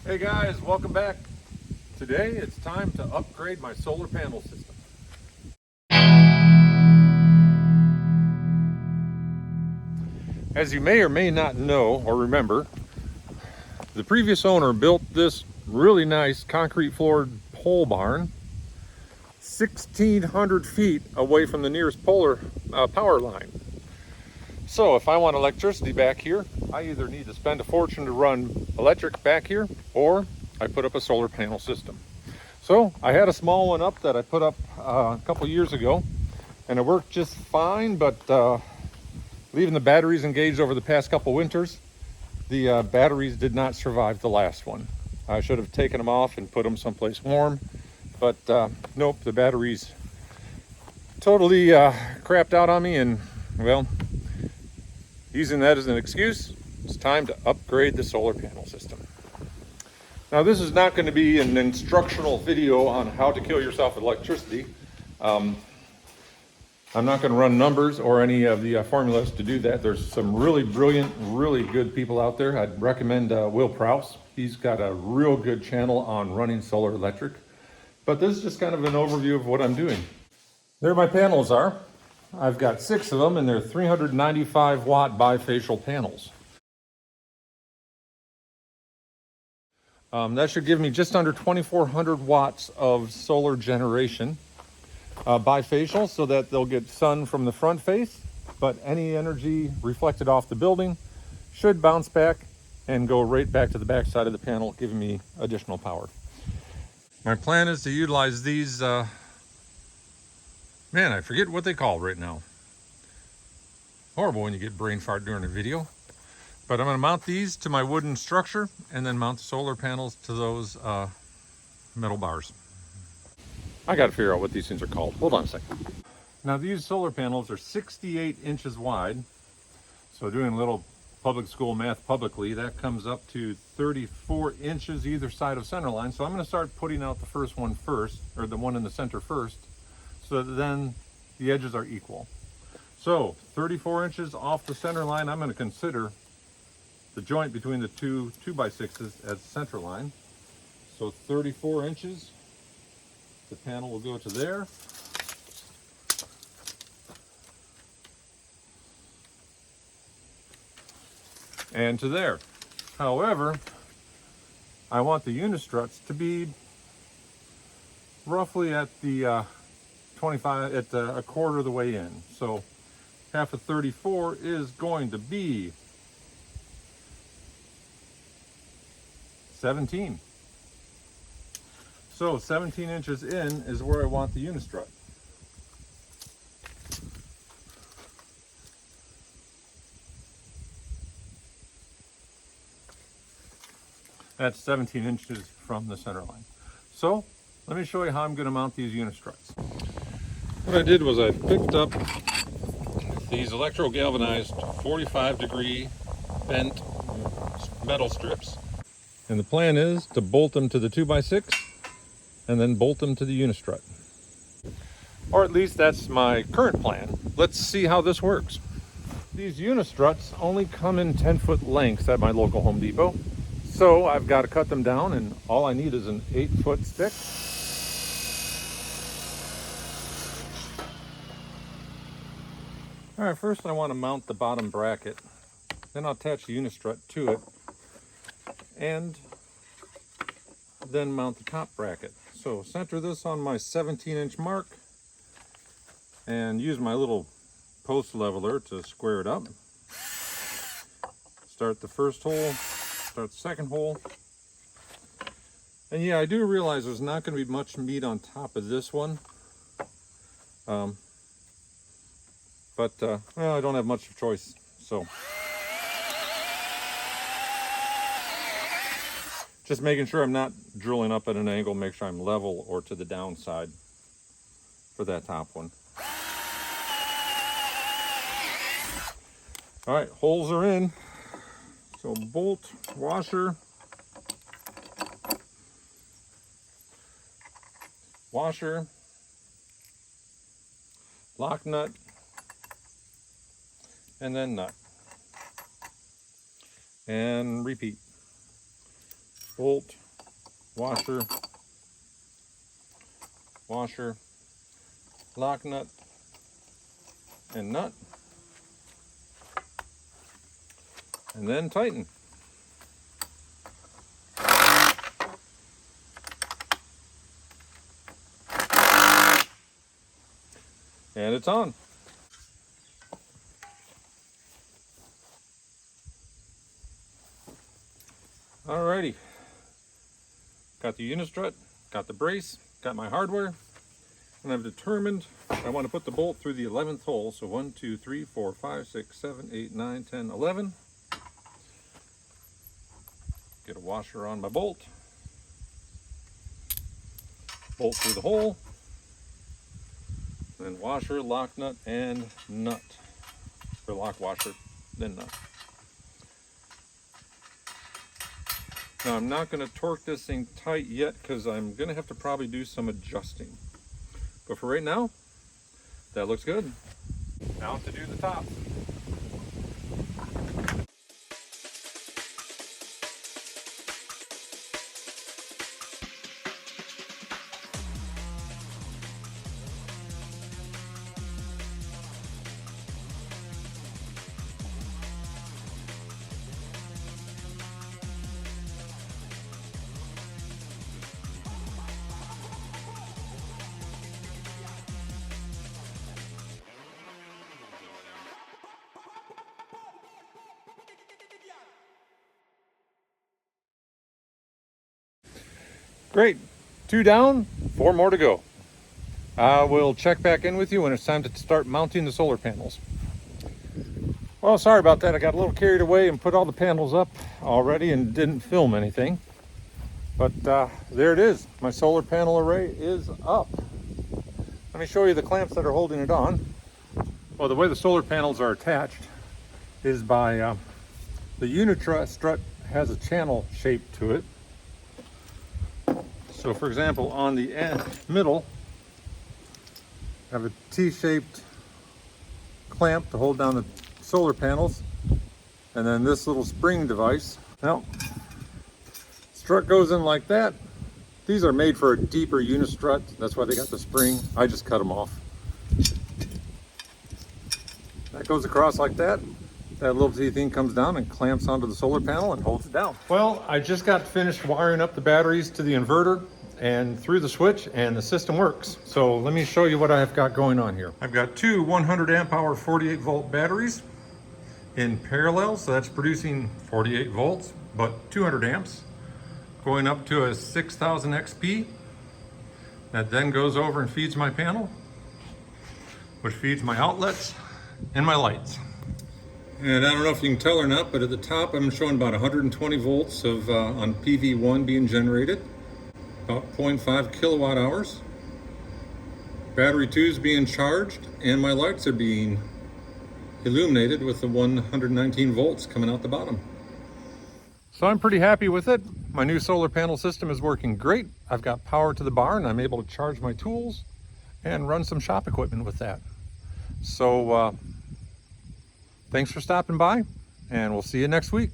Hey guys, welcome back. Today it's time to upgrade my solar panel system. As you may or may not know or remember, the previous owner built this really nice concrete floored pole barn 1,600 feet away from the nearest power line. So if I want electricity back here, I either need to spend a fortune to run electric back here, or I put up a solar panel system. So I had a small one up that I put up a couple years ago, and it worked just fine, but leaving the batteries engaged over the past couple winters, the batteries did not survive the last one. I should have taken them off and put them someplace warm, but nope, the batteries totally crapped out on me, and well, using that as an excuse, it's time to upgrade the solar panel system. Now, this is not going to be an instructional video on how to kill yourself with electricity. I'm not going to run numbers or any of the formulas to do that. There's some really brilliant, really good people out there. I'd recommend Will Prowse. He's got a real good channel on running solar electric. But this is just kind of an overview of what I'm doing. There my panels are. I've got 6 of them, and they're 395 watt bifacial panels. That should give me just under 2,400 watts of solar generation bifacial, so that they'll get sun from the front face, but any energy reflected off the building should bounce back and go right back to the back side of the panel, giving me additional power. My plan is to utilize these, man, I forget what they call right now. Horrible when you get brain fart during a video. But I'm going to mount these to my wooden structure and then mount the solar panels to those metal bars. I got to figure out what these things are called. Hold on a second. Now, these solar panels are 68 inches wide. So doing a little public school math publicly, that comes up to 34 inches either side of center line. So I'm going to start putting out the first one first, or the one in the center first, so that then the edges are equal. So 34 inches off the center line, I'm going to consider the joint between the two 2x6s as center line. So 34 inches, the panel will go to there. And to there. However, I want the unistruts to be roughly at the 25, at a quarter of the way in. So half of 34 is going to be 17. So 17 inches in is where I want the unistrut. That's 17 inches from the center line. So let me show you how I'm going to mount these unistruts. What I did was I picked up these electro-galvanized 45-degree bent metal strips. And the plan is to bolt them to the 2x6 and then bolt them to the unistrut. Or at least that's my current plan. Let's see how this works. These unistruts only come in 10-foot lengths at my local Home Depot. So I've got to cut them down, and all I need is an 8-foot stick. All right, first I want to mount the bottom bracket. Then I'll attach the unistrut to it, and then mount the top bracket. So center this on my 17-inch mark and use my little post leveler to square it up. Start the first hole, start the second hole. And yeah, I do realize there's not going to be much meat on top of this one. Well, I don't have much of a choice, so. Just making sure I'm not drilling up at an angle, make sure I'm level or to the downside for that top one. All right, holes are in. So bolt, washer, lock nut, and then nut. And repeat. bolt, washer, washer, lock nut, and nut, and then tighten. And it's on. Alrighty, got the unistrut, got the brace, got my hardware, and I've determined I want to put the bolt through the 11th hole. So 1, 2, 3, 4, 5, 6, 7, 8, 9, 10, 11. Get a washer on my bolt. Bolt through the hole. Then washer, lock nut, and nut. Or lock, washer, then nut. Now I'm not going to torque this thing tight yet because I'm going to have to probably do some adjusting. But for right now, that looks good. Now to do the top. Great, 2 down, 4 more to go. I will check back in with you when it's time to start mounting the solar panels. Well, sorry about that. I got a little carried away and put all the panels up already and didn't film anything. But there it is. My solar panel array is up. Let me show you the clamps that are holding it on. Well, the way the solar panels are attached is by the unistrut has a channel shape to it. So for example, on the middle, I have a T-shaped clamp to hold down the solar panels, and then this little spring device. Now, strut goes in like that. These are made for a deeper unistrut. That's why they got the spring. I just cut them off. That goes across like that. That little T thing comes down and clamps onto the solar panel and holds it down. Well, I just got finished wiring up the batteries to the inverter and through the switch, and the system works. So let me show you what I've got going on here. I've got two 100 amp hour 48 volt batteries in parallel. So that's producing 48 volts, but 200 amps going up to a 6000 XP. That then goes over and feeds my panel, which feeds my outlets and my lights. And I don't know if you can tell or not, but at the top I'm showing about 120 volts of on PV1 being generated, about 0.5 kilowatt hours. Battery 2 is being charged, and my lights are being illuminated with the 119 volts coming out the bottom. So I'm pretty happy with it. My new solar panel system is working great. I've got power to the barn. I'm able to charge my tools and run some shop equipment with that. So thanks for stopping by, and we'll see you next week.